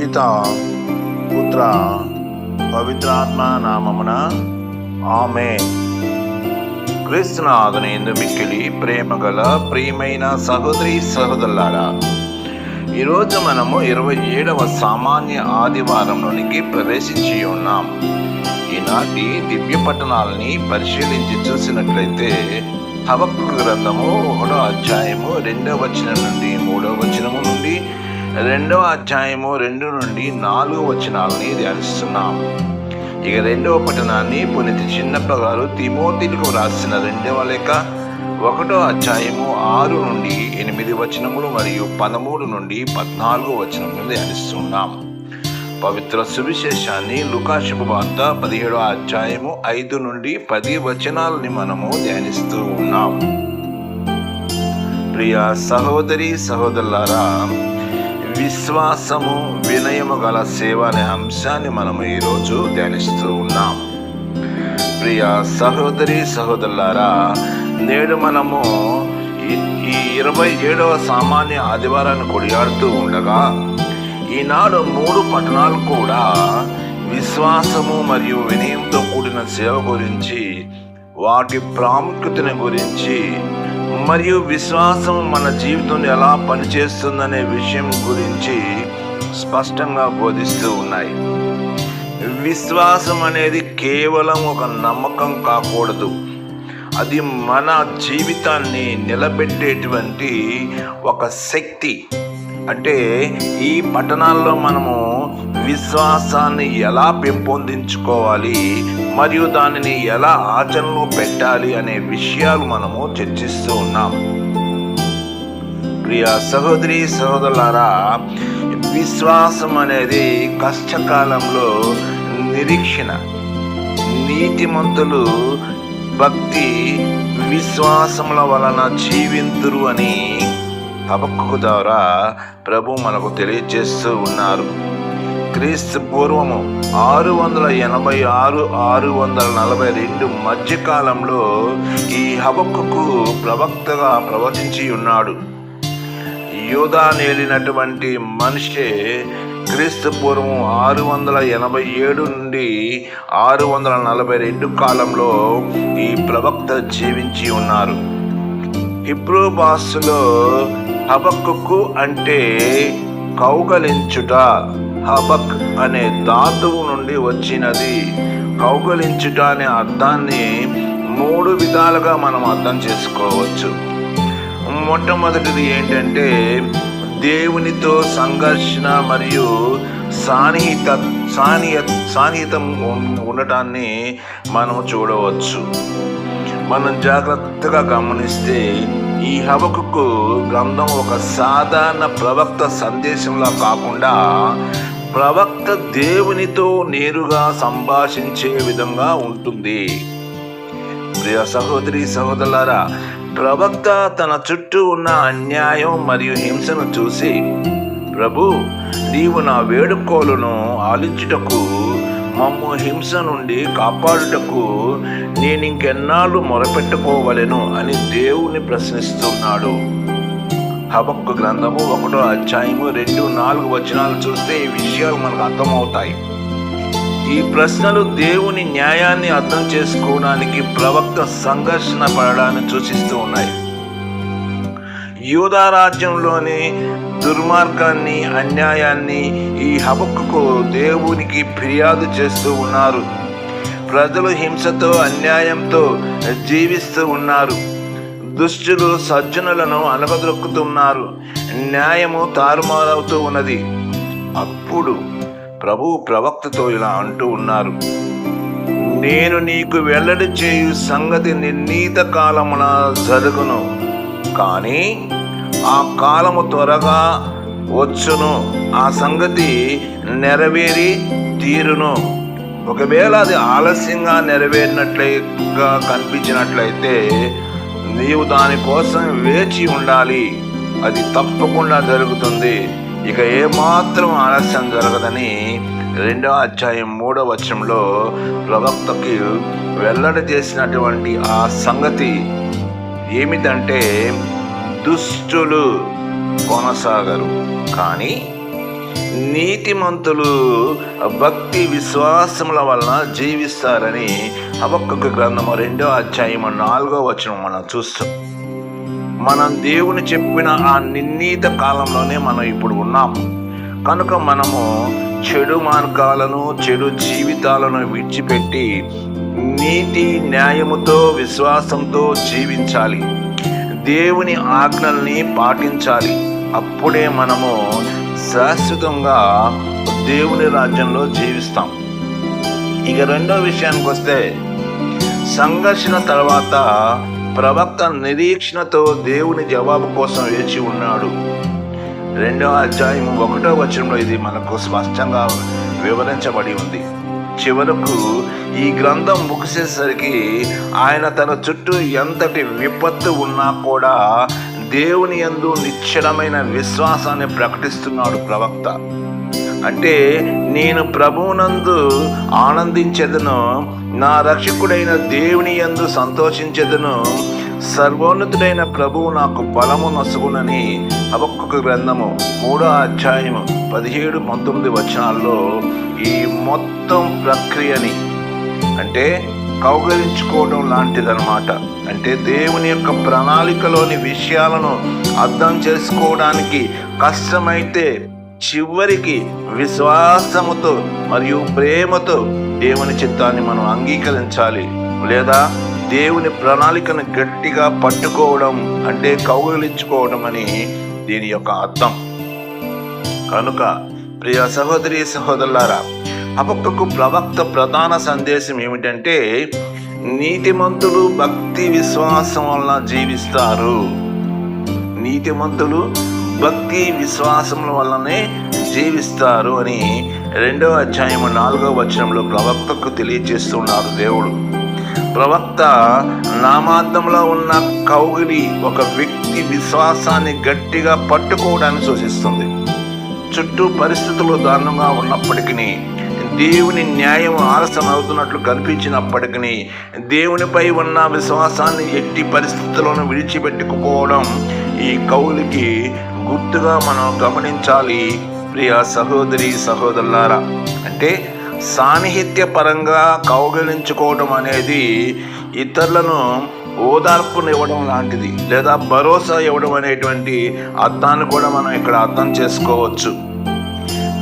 పితా పుత్ర పవిత్రాత్మ నామమున ఆమేన్. క్రీస్తునాథునియందు మిక్కిలి ప్రేమ గల ప్రియమైన సహోదరి సహోదరులారా, ఈరోజు మనము 27వ సామాన్య ఆదివారంలోనికి ప్రవేశించి ఉన్నాం. ఈనాటి దివ్య పట్టణాలని పరిశీలించి చూసినట్లయితే హబక్కూకు గ్రంథము 1వ అధ్యాయము 2వ వచనం నుండి 3వ వచనము నుండి 2వ అధ్యాయము 2 నుండి 4వ వచనాలని ధ్యానిస్తున్నాం. ఇక 2వ పట్టణాన్ని పునీత చిన్నప్ప గారు తిమోతిలకు రాసిన 2వ లేఖ 1వ అధ్యాయము 6 నుండి 8 వచనములు మరియు 13 నుండి 14 వచనములు ధ్యానిస్తున్నాం. పవిత్ర సువిశేషాన్ని లూకా శుభవార్త 17వ అధ్యాయము 5 నుండి 10 వచనాలని మనము ధ్యానిస్తూ ఉన్నాం. ప్రియ సహోదరి సహోదరులారా, విశ్వాసము వినయము గల సేవ అనే అంశాన్ని మనము ఈరోజు ధ్యానిస్తూ ఉన్నాం. ప్రియ సహోదరి సహోదరులారా, నేడు మనము ఈ 27వ సామాన్య ఆదివారాన్ని కొనియాడుతూ ఉండగా ఈనాడు 3 పట్టణాలు కూడా విశ్వాసము మరియు వినయంతో కూడిన సేవ గురించి, వాటి ప్రాముఖ్యతను గురించి మరియు విశ్వాసం మన జీవితంలో ఎలా పనిచేస్తుందనే విషయం గురించి స్పష్టంగా బోధిస్తూ ఉన్నాయి. విశ్వాసం అనేది కేవలం ఒక నమ్మకం కాకూడదు, అది మన జీవితాన్ని నిలబెట్టేటువంటి ఒక శక్తి. అంటే ఈ పట్టణాల్లో మనము విశ్వాసాన్ని ఎలా పెంపొందించుకోవాలి మరియు దానిని ఎలా ఆచరణలో పెట్టాలి అనే విషయాలు మనము చర్చిస్తూ ఉన్నాం. ప్రియ సహోదరి సహోదరులారా, విశ్వాసం అనేది కష్టకాలంలో నిరీక్షణ. నీతిమంతులు భక్తి విశ్వాసముల వలన జీవింతురు అని హబక్కూకు ద్వారా ప్రభు మనకు తెలియజేస్తూ ఉన్నారు. క్రీస్తు పూర్వము 686-642 మధ్యకాలంలో ఈ హబక్కూకు ప్రవక్తగా ప్రవచించి ఉన్నాడు. యూదా నేలినటువంటి మనిషే క్రీస్తు పూర్వం 687 నుండి 642 కాలంలో ఈ ప్రవక్త జీవించి ఉన్నారు. హిబ్రూ భాషలో హబక్కూకు అంటే కౌగలించుట. హబక్ అనే ధాతువు నుండి వచ్చినది. కౌగలించుట అనే అర్థాన్ని 3 విధాలుగా మనం అర్థం చేసుకోవచ్చు. మొట్టమొదటిది ఏంటంటే దేవునితో సంఘర్షణ మరియు సాన్నిహితం ఉండటాన్ని మనం చూడవచ్చు. మనం జాగ్రత్తగా గమనిస్తే ఈ హబక్కూకు గ్రంథం ఒక సాధారణ ప్రవక్త సందేశంలా కాకుండా ప్రవక్త దేవునితో నేరుగా సంభాషించే విధంగా ఉంటుంది. ప్రియ సహోదరి సహోదరులారా, ప్రవక్త తన చుట్టూ ఉన్న అన్యాయం మరియు హింసను చూసి, ప్రభు, నీవు నా వేడుకోలును ఆలించుటకు, మమ్ము హింస నుండి కాపాడుటకు నేనింకెన్నాళ్ళు మొరపెట్టుకోవలెను అని దేవుని ప్రశ్నిస్తున్నాడు. హబక్కూకు గ్రంథము 1వ అధ్యాయము 2-4 వచనాలు చూస్తే ఈ విషయాలు మనకు అర్థమవుతాయి. ఈ ప్రశ్నలు దేవుని న్యాయాన్ని అర్థం చేసుకోవడానికి ప్రవక్త సంఘర్షణ పడడాన్ని సూచిస్తూ ఉన్నాయి. యూదా రాజ్యంలోని దుర్మార్గాన్ని, అన్యాయాన్ని ఈ హబక్కూకు దేవునికి ఫిర్యాదు చేస్తూ ఉన్నారు. ప్రజలు హింసతో, అన్యాయంతో జీవిస్తూ ఉన్నారు. దుష్టులు సజ్జనులను అణగదొక్కుతున్నారు. న్యాయము తారుమారవుతూ ఉన్నది. అప్పుడు ప్రభువు ప్రవక్తతో ఇలా అంటూ ఉన్నారు, నేను నీకు వెల్లడి చేయు సంగతి నిర్ణీత కాలమున జరుగును, కానీ ఆ కాలము త్వరగా వచ్చును, ఆ సంగతి నెరవేరి తీరును. ఒకవేళ అది ఆలస్యంగా నెరవేరినట్లుగా కనిపించినట్లయితే నీవు దానికోసం వేచి ఉండాలి. అది తప్పకుండా జరుగుతుంది. ఇక ఏమాత్రం ఆలస్యం జరగదని 2వ అధ్యాయం 3వ వచనంలో ప్రవక్తకి వెల్లడి చేసినటువంటి ఆ సంగతి ఏమిటంటే, దుష్టులు కొనసాగరు, కానీ నీతిమంతులు భక్తి విశ్వాసముల వలన జీవిస్తారని హబక్కూకు గ్రంథము 2వ అధ్యాయము 4వ వచనం మనం చూస్తాం. మనం దేవుని చెప్పిన ఆ నిర్ణీత కాలంలోనే మనం ఇప్పుడు ఉన్నాం. కనుక మనము చెడు మార్గాలను, చెడు జీవితాలను విడిచిపెట్టి నీతి న్యాయముతో విశ్వాసంతో జీవించాలి. దేవుని ఆజ్ఞల్ని పాటించాలి. అప్పుడే మనము శాశ్వతంగా దేవుని రాజ్యంలో జీవిస్తాం. ఇక రెండో విషయానికి వస్తే, సంఘర్షణ తర్వాత ప్రవక్త నిరీక్షణతో దేవుని జవాబు కోసం వేచి ఉన్నాడు. 2వ అధ్యాయము 1వ వచనంలో ఇది మనకు స్పష్టంగా వివరించబడి ఉంది. చివరకు ఈ గ్రంథం ముగిసేసరికి ఆయన తన చుట్టూ ఎంతటి విపత్తు ఉన్నా కూడా దేవుని యందు నిశ్చలమైన విశ్వాసాన్ని ప్రకటిస్తున్నాడు ప్రవక్త. అంటే, నేను ప్రభువునందు ఆనందించెదను, నా రక్షకుడైన దేవుని యందు సంతోషించెదను, సర్వోన్నతుడైన ప్రభువు నాకు బలము నొసగునని హబక్కూకు గ్రంథము 3వ అధ్యాయము 17-19 వచనాల్లో ఈ మొత్తం ప్రక్రియని, అంటే కౌగలించుకోవడం లాంటిదన్నమాట. అంటే దేవుని యొక్క ప్రణాళికలోని విషయాలను అర్థం చేసుకోవడానికి కష్టమైతే చివరికి విశ్వాసముతో మరియు ప్రేమతో దేవుని చిత్తాన్ని మనం అంగీకరించాలి. లేదా దేవుని ప్రణాళికను గట్టిగా పట్టుకోవడం అంటే కౌగిలించుకోవడం అని దీని యొక్క అర్థం. కనుక ప్రియ సహోదరి సహోదరులారా, హబక్కూకు ప్రవక్త ప్రధాన సందేశం ఏమిటంటే, నీతిమంతులు భక్తి విశ్వాసం వలన జీవిస్తారు. నీతిమంతులు భక్తి విశ్వాసముల వల్లనే జీవిస్తారు అని 2వ అధ్యాయము 4వ వచనంలో ప్రవక్తకు తెలియజేస్తున్నారు దేవుడు. ప్రవక్త నామార్థంలో ఉన్న కౌగిలి ఒక వ్యక్తి విశ్వాసాన్ని గట్టిగా పట్టుకోవడాన్ని సూచిస్తుంది. చుట్టూ పరిస్థితులు దారుణంగా ఉన్నప్పటికీ, దేవుని న్యాయం ఆలస్యం అవుతున్నట్లు కనిపించినప్పటికీ, దేవునిపై ఉన్న విశ్వాసాన్ని ఎట్టి పరిస్థితులను విడిచిపెట్టుకుపోవడం ఈ కౌలికి గుర్తుగా మనం గమనించాలి. ప్రియ సహోదరి సహోదరులారా, అంటే సాన్నిహిత్య పరంగా కౌగిలించుకోవడం అనేది ఇతరులను ఓదార్పునివ్వడం లాంటిది, లేదా భరోసా ఇవ్వడం అనేటువంటి అర్థాన్ని కూడా మనం ఇక్కడ అర్థం చేసుకోవచ్చు.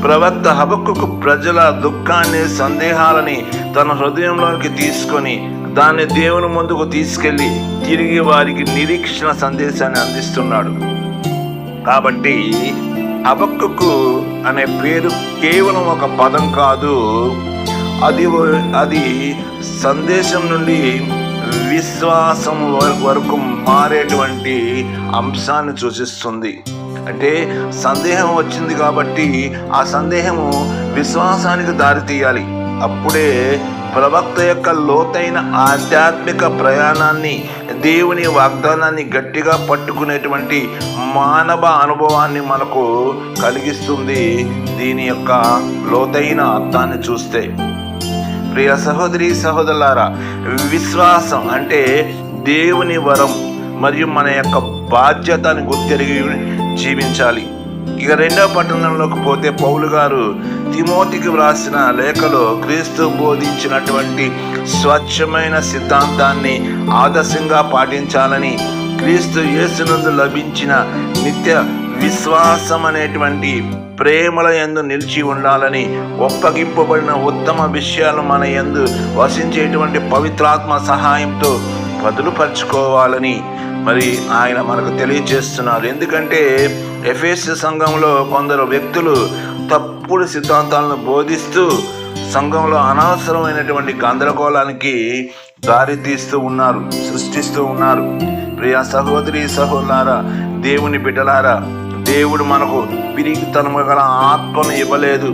ప్రవక్త హబక్కూకు ప్రజల దుఃఖాన్ని, సందేహాలని తన హృదయంలోకి తీసుకొని దాన్ని దేవుని ముందుకు తీసుకెళ్లి తిరిగి వారికి నిరీక్షణ సందేశాన్ని అందిస్తున్నాడు. కాబట్టి హబక్కూకు అనే పేరు కేవలం ఒక పదం కాదు, అది సందేశం నుండి విశ్వాసం వరకు మారేటువంటి అంశాన్ని సూచిస్తుంది. అంటే సందేహం వచ్చింది కాబట్టి ఆ సందేహము విశ్వాసానికి దారితీయాలి. అప్పుడే ప్రవక్త యొక్క లోతైన ఆధ్యాత్మిక ప్రయాణాన్ని, దేవుని వాగ్దానాన్ని గట్టిగా పట్టుకునేటువంటి మానవ అనుభవాన్ని మనకు కలిగిస్తుంది. దీని యొక్క లోతైన అర్థాన్ని చూస్తే, ప్రియ సహోదరి సహోదరులారా, విశ్వాసం అంటే దేవుని వరం మరియు మన యొక్క బాధ్యతను గుర్తెరిగి జీవించాలి. ఇక 2వ పట్టణంలోకి పోతే, పౌలు గారు తిమోతికి వ్రాసిన లేఖలో క్రీస్తు బోధించినటువంటి స్వచ్ఛమైన సిద్ధాంతాన్ని ఆదర్శంగా పాటించాలని, క్రీస్తు యేసునందు లభించిన నిత్య విశ్వాసం అనేటువంటి ప్రేమల యందు నిలిచి ఉండాలని, ఒప్పగింపబడిన ఉత్తమ విషయాలు మన యందు వసించేటువంటి పవిత్రాత్మ సహాయంతో బదులుపరుచుకోవాలని మరి ఆయన మనకు తెలియజేస్తున్నారు. ఎందుకంటే ఎఫెసు సంఘంలో కొందరు వ్యక్తులు తప్పుడు సిద్ధాంతాలను బోధిస్తూ సంఘంలో అనవసరమైనటువంటి గందరగోళానికి దారి తీస్తూ ఉన్నారు, సృష్టిస్తూ ఉన్నారు. ప్రియ సహోదరి సహోదరులారా, దేవుని బిడ్డలారా, దేవుడు మనకు పిరిగితనము గల ఆత్మను ఇవ్వలేదు.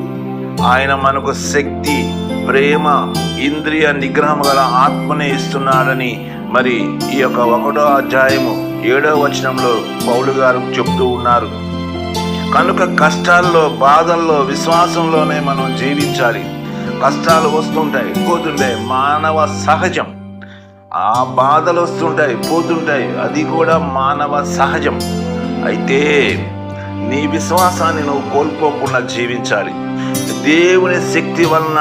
ఆయన మనకు శక్తి, ప్రేమ, ఇంద్రియ నిగ్రహం గల ఆత్మనే ఇస్తున్నాడని మరి ఈ యొక్క 1వ అధ్యాయము 7వ వచనంలో పౌలు గారు చెప్తూ ఉన్నారు. కనుక కష్టాల్లో, బాధల్లో, విశ్వాసంలోనే మనం జీవించాలి. కష్టాలు వస్తుంటాయి, పోతుంటాయి, మానవ సహజం. ఆ బాధలు వస్తుంటాయి, పోతుంటాయి, అది కూడా మానవ సహజం. అయితే నీ విశ్వాసాన్ని నువ్వు కోల్పోకుండా జీవించాలి. దేవుని శక్తి వలన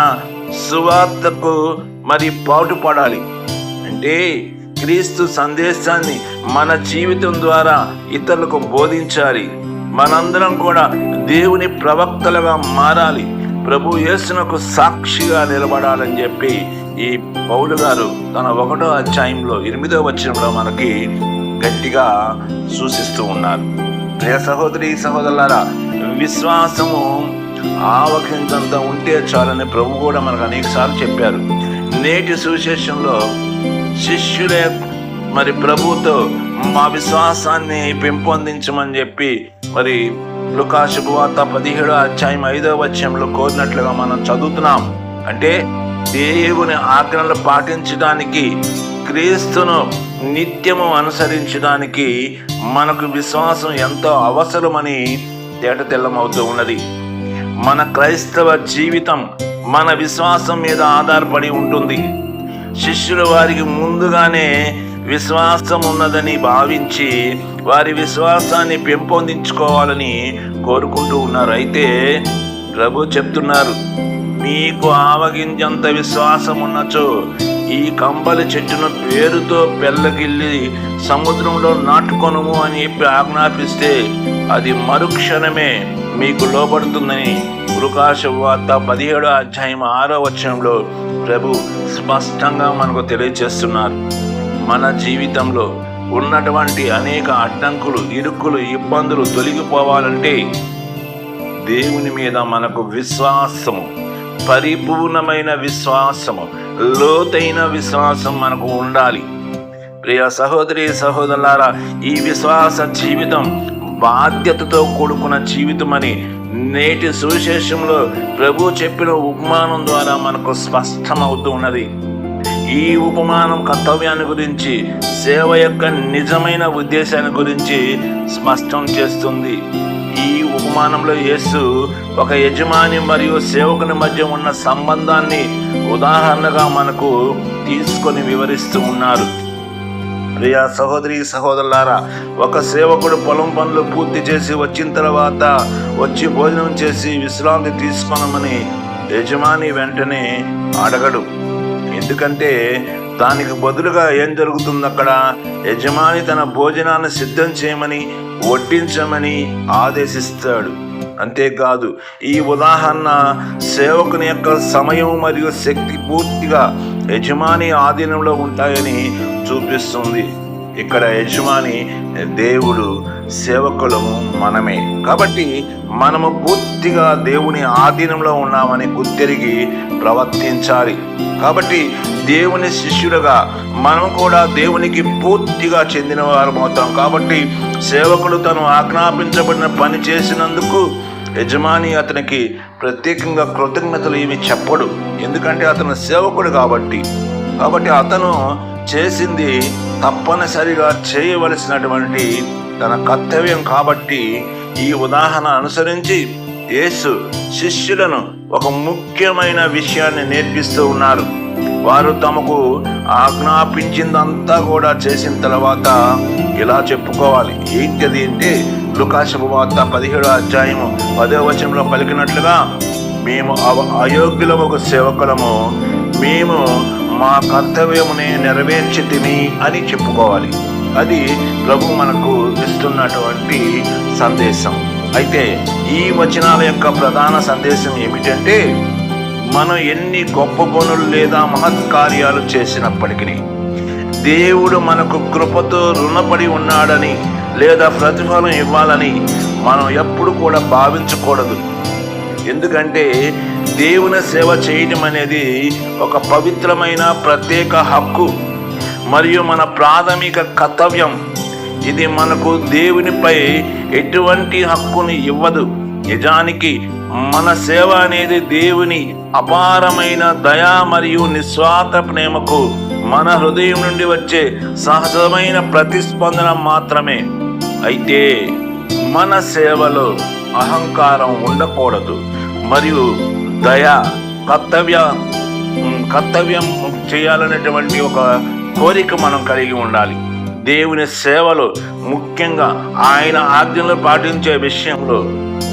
సువార్తకు పాటుపడాలి. అంటే క్రీస్తు సందేశాన్ని మన జీవితం ద్వారా ఇతరులకు బోధించాలి. మనందరం కూడా దేవుని ప్రవక్తలుగా మారాలి. ప్రభు యేసునకు సాక్షిగా నిలబడాలని చెప్పి ఈ పౌలు గారు తన 1వ అధ్యాయంలో 8వ వచనంలో మనకి గట్టిగా సూచిస్తూ ఉన్నారు. ప్రియ సహోదరి సహోదరులారా, విశ్వాసము ఆవకింతంత ఉంటే చాలని ప్రభు కూడా మనకు అనేకసార్లు చెప్పారు. నేటి సువిశేషంలో శిష్యులే ప్రభుతో మా విశ్వాసాన్ని పెంపొందించమని చెప్పి లూకా శుభవార్త 17వ అధ్యాయం 5వ వచనంలో కోరినట్లుగా మనం చదువుతున్నాం. అంటే దేవుని ఆజ్ఞలు పాటించడానికి, క్రీస్తును నిత్యము అనుసరించడానికి మనకు విశ్వాసం ఎంతో అవసరమని తేటతెల్లమవుతూ ఉన్నది. మన క్రైస్తవ జీవితం మన విశ్వాసం మీద ఆధారపడి ఉంటుంది. శిష్యులు వారికి ముందుగానే విశ్వాసం ఉన్నదని భావించి వారి విశ్వాసాన్ని పెంపొందించుకోవాలని కోరుకుంటూ ఉన్నారు. అయితే ప్రభు చెప్తున్నారు, మీకు ఆవగింజంత విశ్వాసం ఉన్నచో ఈ కంబలి చెట్టును పేరుతో పెళ్ళగిల్లి సముద్రంలో నాటుకొనుము అని చెప్పి ఆజ్ఞాపిస్తే అది మరుక్షణమే మీకు లోబడుతుందని లూకా శుభవార్త 17వ అధ్యాయం 6వ వచనంలో ప్రభు స్పష్టంగా మనకు తెలియజేస్తున్నారు. మన జీవితంలో ఉన్నటువంటి అనేక అడ్డంకులు, ఇరుకులు, ఇబ్బందులు తొలగిపోవాలంటే దేవుని మీద మనకు విశ్వాసము, పరిపూర్ణమైన విశ్వాసము, లోతైన విశ్వాసం మనకు ఉండాలి. ప్రియ సహోదరి సహోదరులారా, ఈ విశ్వాస జీవితం బాధ్యతతో కూడుకున్న జీవితం అని నేటి సువిశేషంలో ప్రభు చెప్పిన ఉపమానం ద్వారా మనకు స్పష్టమవుతూ ఉన్నది. ఈ ఉపమానం కర్తవ్యాన్ని గురించి, సేవ యొక్క నిజమైన ఉద్దేశాన్ని గురించి స్పష్టం చేస్తుంది. ఈ ఉపమానంలో యేసు ఒక యజమాని మరియు సేవకుని మధ్య ఉన్న సంబంధాన్ని ఉదాహరణగా మనకు తీసుకొని వివరిస్తూ ఉన్నారు. ప్రియ సహోదరి సహోదరులారా, ఒక సేవకుడు పొలం పనులు పూర్తి చేసి వచ్చిన తర్వాత వచ్చి భోజనం చేసి విశ్రాంతి తీసుకోనమని యజమాని వెంటనే అడగడు. ఎందుకంటే దానికి బదులుగా ఏం జరుగుతుంది, అక్కడ యజమాని తన భోజనాన్ని సిద్ధం చేయమని, వడ్డించమని ఆదేశిస్తాడు. అంతేకాదు, ఈ ఉదాహరణ సేవకుని యొక్క సమయం మరియు శక్తి పూర్తిగా యజమాని ఆధీనంలో ఉంటాయని చూపిస్తుంది. ఇక్కడ యజమాని దేవుడు, సేవకులము మనమే. కాబట్టి మనము పూర్తిగా దేవుని ఆధీనంలో ఉన్నామని గుర్తిరిగి ప్రవర్తించాలి. కాబట్టి దేవుని శిష్యులుగా మనం కూడా దేవునికి పూర్తిగా చెందిన వారం అవుతాం. కాబట్టి సేవకుడు తను ఆజ్ఞాపించబడిన పని చేసినందుకు యజమాని అతనికి ప్రత్యేకంగా కృతజ్ఞతలు ఏమి చెప్పడు. ఎందుకంటే అతను సేవకుడు కాబట్టి అతను చేసింది తప్పనిసరిగా చేయవలసినటువంటి తన కర్తవ్యం. కాబట్టి ఈ ఉదాహరణ అనుసరించి యేసు శిష్యులను ఒక ముఖ్యమైన విషయాన్ని నేర్పిస్తూ ఉన్నారు. వారు తమకు ఆజ్ఞాపించిందంతా కూడా చేసిన తర్వాత ఇలా చెప్పుకోవాలి. ఏంటది అంటే లూకా శుభవార్త 17వ అధ్యాయం 10వ వచనంలో పలికినట్లుగా, మేము అయోగ్యులము సేవకులము, మేము మా కర్తవ్యమునే నెరవేర్చితిమి అని చెప్పుకోవాలి. అది ప్రభు మనకు ఇస్తున్నటువంటి సందేశం. అయితే ఈ వచనాల యొక్క ప్రధాన సందేశం ఏమిటంటే, మనం ఎన్ని గొప్ప పనులు లేదా మహత్కార్యాలు చేసినప్పటికీ దేవుడు మనకు కృపతో రుణపడి ఉన్నాడని లేదా ప్రతిఫలం ఇవ్వాలని మనం ఎప్పుడు కూడా భావించకూడదు. ఎందుకంటే దేవుని సేవ చేయడం అనేది ఒక పవిత్రమైన ప్రత్యేక హక్కు మరియు మన ప్రాథమిక కర్తవ్యం. ఇది మనకు దేవునిపై ఎటువంటి హక్కుని ఇవ్వదు. నిజానికి మన సేవ అనేది దేవుని అపారమైన దయ మరియు నిస్వార్థ ప్రేమకు మన హృదయం నుండి వచ్చే సహజమైన ప్రతిస్పందన మాత్రమే. అయితే మన సేవలో అహంకారం ఉండకూడదు మరియు దయ, కర్తవ్యం చేయాలనేటువంటి ఒక కోరిక మనం కలిగి ఉండాలి. దేవుని సేవలో, ముఖ్యంగా ఆయన ఆజ్ఞలు పాటించే విషయంలో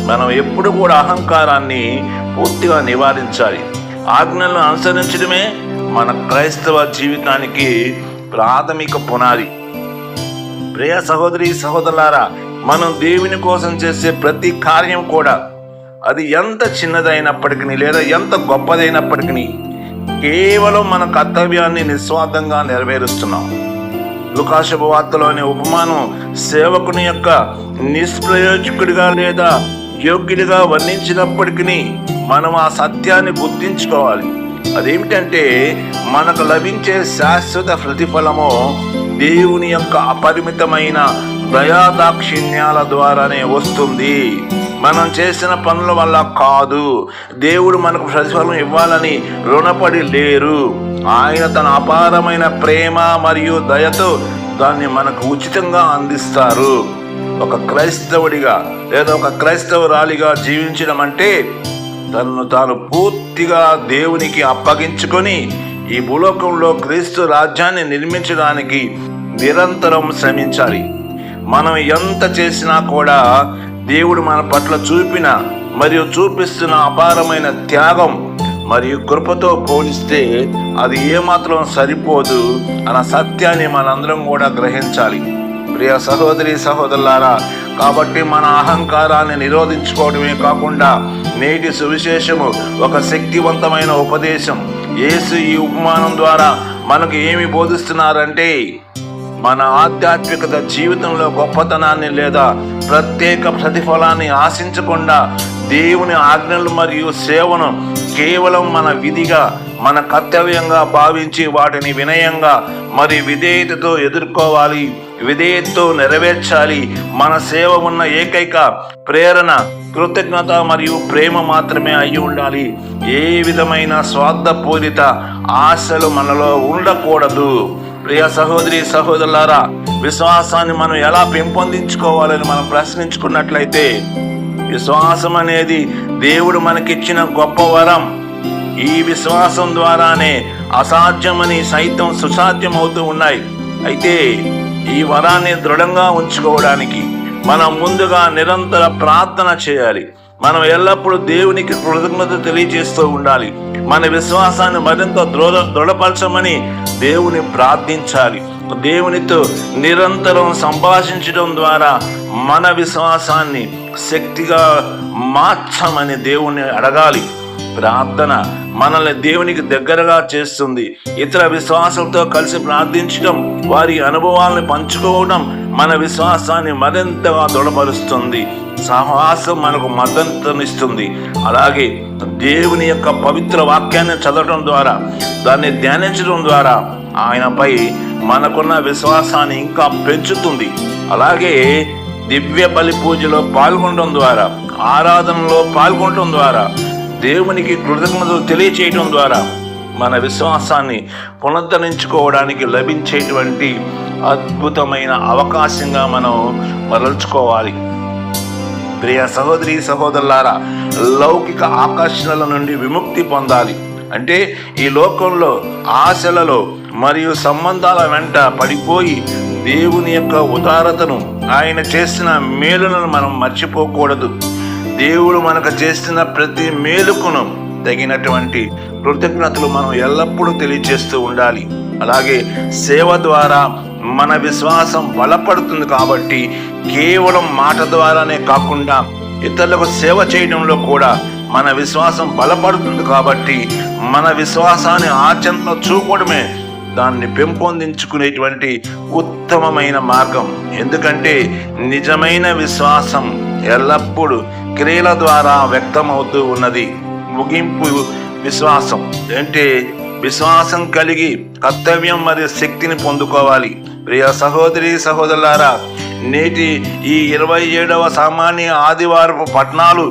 మనం ఎప్పుడు కూడా అహంకారాన్ని పూర్తిగా నివారించాలి. ఆజ్ఞలను అనుసరించడమే మన క్రైస్తవ జీవితానికి ప్రాథమిక పునాది. ప్రియ సహోదరి సహోదరులారా, మనం దేవుని కోసం చేసే ప్రతి కార్యం కూడా, అది ఎంత చిన్నదైనప్పటికీ లేదా ఎంత గొప్పదైనప్పటికీ, కేవలం మన కర్తవ్యాన్ని నిస్వార్థంగా నెరవేరుస్తున్నాం. లూకా శుభవార్తలోని ఉపమానం సేవకుని యొక్క నిష్ప్రయోజకుడిగా లేదా యోగ్యుడిగా వర్ణించినప్పటికీ మనం ఆ సత్యాన్ని గుర్తించుకోవాలి. అదేమిటంటే, మనకు లభించే శాశ్వత ప్రతిఫలము దేవుని యొక్క అపరిమితమైన దయాదాక్షిణ్యాల ద్వారానే వస్తుంది. మనం చేసిన పనుల వల్ల కాదు. దేవుడు మనకు ప్రతిఫలం ఇవ్వాలని రుణపడి లేరు. ఆయన తన అపారమైన ప్రేమ మరియు దయతో దాన్ని మనకు ఉచితంగా అందిస్తారు. ఒక క్రైస్తవుడిగా లేదా ఒక క్రైస్తవురాలిగా జీవించడం అంటే తనను తాను పూర్తిగా దేవునికి అప్పగించుకొని ఈ భూలోకంలో క్రీస్తు రాజ్యాన్ని నిర్మించడానికి నిరంతరం శ్రమించాలి. మనం ఎంత చేసినా కూడా దేవుడు మన పట్ల చూపిన మరియు చూపిస్తున్న అపారమైన త్యాగం మరియు కృపతో పోలిస్తే అది ఏమాత్రం సరిపోదు అన్న సత్యాన్ని మనందరం కూడా గ్రహించాలి. ప్రియ సహోదరి సహోదరులారా, కాబట్టి మన అహంకారాన్ని నిరోధించుకోవడమే కాకుండా నేటి సువిశేషము ఒక శక్తివంతమైన ఉపదేశం. యేసు ఈ ఉపమానం ద్వారా మనకు ఏమి బోధిస్తున్నారంటే, మన ఆధ్యాత్మికత జీవితంలో గొప్పతనాన్ని లేదా ప్రత్యేక ప్రతిఫలాన్ని ఆశించకుండా దేవుని ఆజ్ఞలు మరియు సేవను కేవలం మన విధిగా, మన కర్తవ్యంగా భావించి వాటిని వినయంగా మరి విధేయతతో ఎదుర్కోవాలి, విధేయతతో నెరవేర్చాలి. మన సేవ ఉన్న ఏకైక ప్రేరణ కృతజ్ఞత మరియు ప్రేమ మాత్రమే అయి ఉండాలి. ఏ విధమైన స్వార్థపూరిత ఆశలు మనలో ఉండకూడదు. ప్రియ సహోదరి సహోదరులారా, విశ్వాసాన్ని మనం ఎలా పెంపొందించుకోవాలని మనం ప్రశ్నించుకున్నట్లయితే, విశ్వాసం అనేది దేవుడు మనకిచ్చిన గొప్ప వరం. ఈ విశ్వాసం ద్వారానే అసాధ్యమని సైతం సుసాధ్యం అవుతూ ఉన్నాయి. అయితే ఈ వరాన్ని దృఢంగా ఉంచుకోవడానికి మనం ముందుగా నిరంతర ప్రార్థన చేయాలి. మనం ఎల్లప్పుడూ దేవునికి కృతజ్ఞత తెలియజేస్తూ ఉండాలి. మన విశ్వాసాన్ని మరింత దృఢపరచమని దేవుని ప్రార్థించాలి. దేవునితో నిరంతరం సంభాషించడం ద్వారా మన విశ్వాసాన్ని శక్తిగా మార్చమని దేవుని అడగాలి. ప్రార్థన మనల్ని దేవునికి దగ్గరగా చేస్తుంది. ఇతర విశ్వాసంతో కలిసి ప్రార్థించడం, వారి అనుభవాలను పంచుకోవడం మన విశ్వాసాన్ని మరింతగా దృఢపరుస్తుంది. సహవాసం మనకు మద్దతునిస్తుంది. అలాగే దేవుని యొక్క పవిత్ర వాక్యాన్ని చదవడం ద్వారా, దాన్ని ధ్యానించడం ద్వారా ఆయనపై మనకున్న విశ్వాసాన్ని ఇంకా పెంచుతుంది. అలాగే దివ్య బలి పూజలో పాల్గొనడం ద్వారా, ఆరాధనలో పాల్గొనడం ద్వారా, దేవునికి కృతజ్ఞతలు తెలియచేయడం ద్వారా మన విశ్వాసాన్ని పునరుద్ధరించుకోవడానికి లభించేటువంటి అద్భుతమైన అవకాశంగా మనం మరల్చుకోవాలి. ప్రియ సహోదరి సహోదరులారా, లౌకిక ఆకర్షణల నుండి విముక్తి పొందాలి. అంటే ఈ లోకంలో ఆశలలో మరియు సంబంధాల వెంట పడిపోయి దేవుని యొక్క ఉదారతను, ఆయన చేసిన మేలులను మనం మర్చిపోకూడదు. దేవుడు మనకు చేసిన ప్రతి మేలుకును తగినటువంటి కృతజ్ఞతలు మనం ఎల్లప్పుడూ తెలియజేస్తూ ఉండాలి. అలాగే సేవ ద్వారా మన విశ్వాసం బలపడుతుంది. కాబట్టి కేవలం మాట ద్వారానే కాకుండా ఇతరులకు సేవ చేయడంలో కూడా మన విశ్వాసం బలపడుతుంది. కాబట్టి మన విశ్వాసాన్ని ఆచరణలో చూపడమే దాన్ని పెంపొందించుకునేటువంటి ఉత్తమమైన మార్గం. ఎందుకంటే నిజమైన విశ్వాసం ఎల్లప్పుడూ క్రియల ద్వారా వ్యక్తమవుతూ ఉన్నది. ముగింపు విశ్వాసం అంటే విశ్వాసం కలిగి కర్తవ్యం మరియు శక్తిని పొందుకోవాలి. ప్రియ సహోదరి సహోదరులారా, నేటి ఈ 27వ సామాన్య ఆదివారపు పట్టణాలు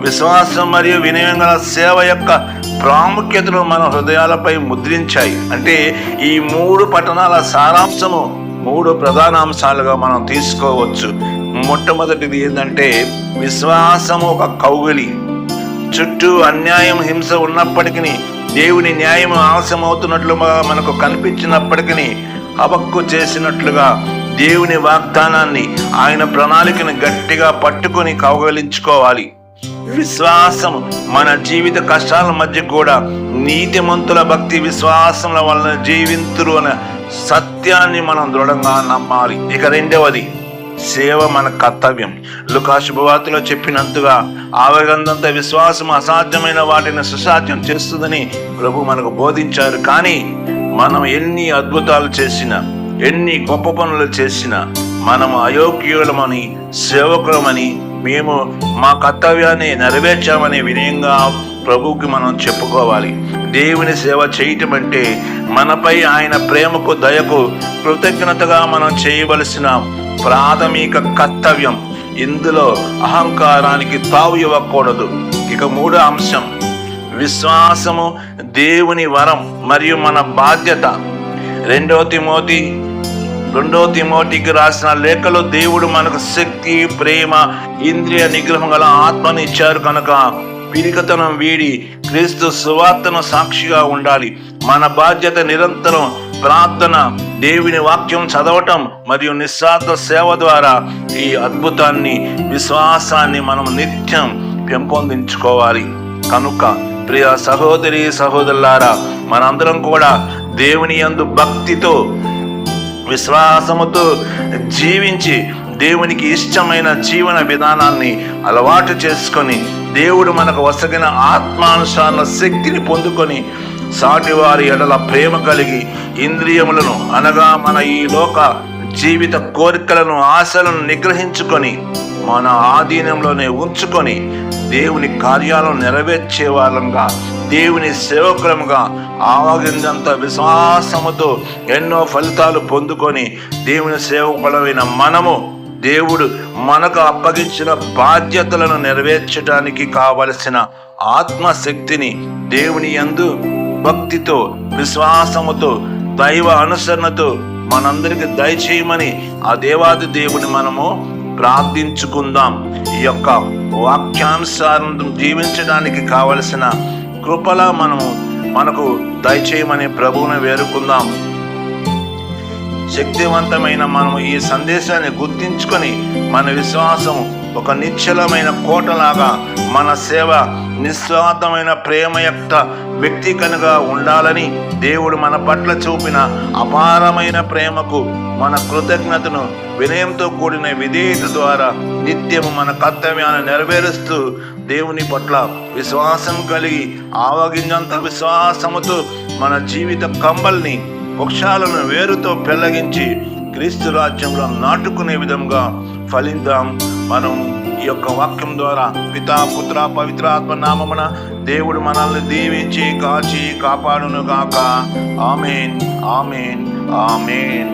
విశ్వాసం మరియు వినయం గల సేవ యొక్క ప్రాముఖ్యతను మన హృదయాలపై ముద్రించాయి. అంటే ఈ 3 పట్టణాల సారాంశము 3 ప్రధాన అంశాలుగా మనం తీసుకోవచ్చు. మొట్టమొదటిది ఏంటంటే, విశ్వాసము ఒక కౌగిలి. చుట్టూ అన్యాయం, హింస ఉన్నప్పటికీ, దేవుని న్యాయం ఆలస్యమవుతున్నట్లుగా మనకు కనిపించినప్పటికీ, హబక్కు చేసినట్లుగా దేవుని వాగ్దానాన్ని, ఆయన ప్రణాళికను గట్టిగా పట్టుకొని కౌగలించుకోవాలి. విశ్వాసం మన జీవిత కష్టాల మధ్య కూడా నీతిమంతుల భక్తి విశ్వాసముల వలన జీవింతురు అనే సత్యాన్ని మనం దృఢంగా నమ్మాలి. ఇక రెండవది, సేవ మన కర్తవ్యం. లూకా శుభవార్తలో చెప్పినంతగా ఆవగందంత విశ్వాసం అసాధ్యమైన వాటిని సుసాధ్యం చేస్తుందని ప్రభు మనకు బోధించారు. కానీ మనం ఎన్ని అద్భుతాలు చేసినా, ఎన్ని గొప్ప పనులు చేసినా, మనం అయోగ్యులమని, సేవకులమని, మేము మా కర్తవ్యాన్ని నెరవేర్చామని వినయంగా ప్రభువుకి మనం చెప్పుకోవాలి. దేవుని సేవ చేయటం అంటే మనపై ఆయన ప్రేమకు, దయకు కృతజ్ఞతగా మనం చేయవలసిన ప్రాథమిక కర్తవ్యం. ఇందులో అహంకారానికి తావు ఇవ్వకూడదు. ఇక మూడో అంశం, విశ్వాసము దేవుని వరం మరియు మన బాధ్యత. రెండో తిమోతికి రాసిన లేఖలో దేవుడు మనకు శక్తి, ప్రేమ, ఇంద్రియ నిగ్రహం గల ఆత్మని ఇచ్చారు కనుక పిరికతనం వీడి క్రీస్తు సువార్తను సాక్షిగా ఉండాలి. మన బాధ్యత నిరంతరం ప్రార్థన, దేవుని వాక్యం చదవటం మరియు నిస్వార్థ సేవ ద్వారా ఈ అద్భుతాన్ని, విశ్వాసాన్ని మనం నిత్యం పెంపొందించుకోవాలి. కనుక ప్రియ సహోదరి సహోదరులారా, మనందరం కూడా దేవుని యందు భక్తితో, విశ్వాసముతో జీవించి దేవునికి ఇష్టమైన జీవన విధానాన్ని అలవాటు చేసుకొని, దేవుడు మనకు వసగిన ఆత్మానుసారణ శక్తిని పొందుకొని, సాటివారి ఎడల ప్రేమ కలిగి, ఇంద్రియములను అనగా మన ఈ లోక జీవిత కోరికలను, ఆశలను నిగ్రహించుకొని, మన ఆధీనంలోనే ఉంచుకొని దేవుని కార్యాలను నెరవేర్చే వాళ్ళంగా, దేవుని సేవకులముగా ఆవగిందంత విశ్వాసముతో ఎన్నో ఫలితాలు పొందుకొని దేవుని సేవకులమైన మనము దేవుడు మనకు అప్పగించిన బాధ్యతలను నెరవేర్చడానికి కావలసిన ఆత్మశక్తిని దేవుని యందు భక్తితో, విశ్వాసముతో, దైవ అనుసరణతో మనందరికి దయచేయమని ఆ దేవాది దేవుని మనము ప్రార్థించుకుందాం. ఈ యొక్క వాక్యానుసారం జీవించడానికి కావలసిన కృపలా మనకు దయచేయమని ప్రభువును వేడుకుందాం. శక్తివంతమైన మనము ఈ సందేశాన్ని గుర్తించుకొని మన విశ్వాసం ఒక నిశ్చలమైన కోటలాగా, మన సేవ నిస్వార్థమైన ప్రేమయుక్త వ్యక్తీకరణగా ఉండాలని, దేవుడు మన పట్ల చూపిన అపారమైన ప్రేమకు మన కృతజ్ఞతను వినయంతో కూడిన విధేయత ద్వారా నిత్యము మన కర్తవ్యాన్ని నెరవేరుస్తూ దేవుని పట్ల విశ్వాసం కలిగి ఆవగింజంత విశ్వాసముతో మన జీవిత కంబల్ని, వృక్షాలను వేరుతో పెళ్లగించి క్రీస్తు రాజ్యంలో నాటుకునే విధంగా ఫలిద్దాం. మనం ఈ యొక్క వాక్యం ద్వారా పితా, పుత్ర, పవిత్రాత్మ నామమున దేవుడు మనల్ని దీవించి కాచి కాపాడును గాక. ఆమేన్, ఆమేన్, ఆమేన్.